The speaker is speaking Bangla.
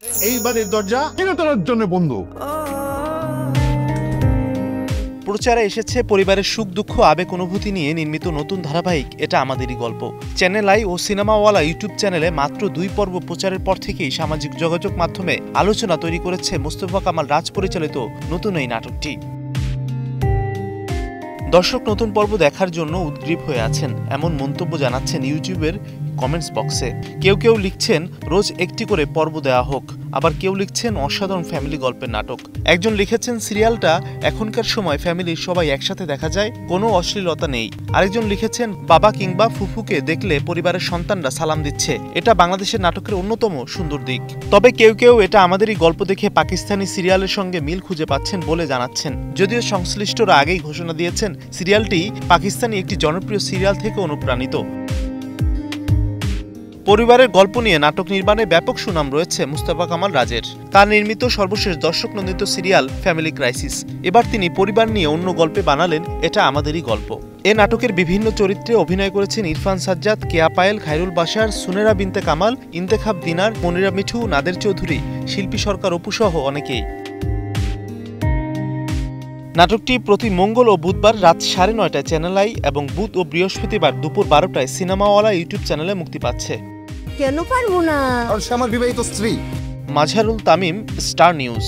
এইবারের দরজা চিরতরের জন্য বন্ধ। প্রচারে এসেছে পরিবারের সুখ দুঃখ আবেগ অনুভূতি নিয়ে নির্মিত নতুন ধারাবাহিক এটা আমাদেরই গল্প। চ্যানেল আই ও সিনেমাওয়ালা ইউটিউব চ্যানেলে মাত্র 2 পর্ব প্রচারের পর থেকেই সামাজিক যোগাযোগ মাধ্যমে আলোচনা তৈরি করেছে মোস্তফা কামাল রাজ পরিচালিত নতুন এই নাটকটি। দর্শক নতুন পর্ব দেখার জন্য উদ্গ্রীব হয়ে আছেন এমন মন্তব্য জানাচ্ছেন ইউটিউবের কমেন্টস বক্সে। কেউ কেউ লিখছেন রোজ একটি করে পর্ব দেওয়া হোক, আবার কেউ লিখছেন অসাধারণ ফ্যামিলি গল্পের নাটক। একজন লিখেছেন সিরিয়ালটা এখনকার সময় ফ্যামিলির সবাই একসাথে দেখা যায়, কোনো অশ্লীলতা নেই। আরেকজন লিখেছেন বাবা কিংবা ফুফুকে দেখলে পরিবারের সন্তানরা সালাম দিচ্ছে, এটা বাংলাদেশের নাটকের অন্যতম সুন্দর দিক। তবে কেউ কেউ এটা আমাদেরই গল্প দেখে পাকিস্তানি সিরিয়ালের সঙ্গে মিল খুঁজে পাচ্ছেন বলে জানাচ্ছেন, যদিও সংশ্লিষ্টরা আগেই ঘোষণা দিয়েছেন সিরিয়ালটি পাকিস্তানি একটি জনপ্রিয় সিরিয়াল থেকে অনুপ্রাণিত। পরিবারের গল্প নিয়ে নাটক নির্মাণে ব্যাপক সুনাম রয়েছে মুস্তাফা কামাল রাজের। তার নির্মিত সর্বশেষ দর্শক নন্দিত সিরিয়াল ফ্যামিলি ক্রাইসিস। এবার তিনি পরিবার নিয়ে অন্য গল্পে বানালেন এটা আমাদেরই গল্প। এ নাটকের বিভিন্ন চরিত্রে অভিনয় করেছেন ইরফান সাজ্জাদ, কেয়া পায়েল, খায়রুল বাশার, সুনেরা বিনতে কামাল, ইন্তেখাব দিনার, মনিরা মিঠু, নাদের চৌধুরী, শিল্পী সরকার অপু সহ অনেকেই। নাটকটি প্রতি মঙ্গল ও বুধবার রাত 9:30টায় চ্যানেল আই এবং বুধ ও বৃহস্পতিবার দুপুর 12টায় সিনেমাওয়ালা ইউটিউব চ্যানেলে মুক্তি পাচ্ছে। কেন পারবো না? আর সে আমার বিবাহিত স্ত্রী। Mazharul Tamim, star news.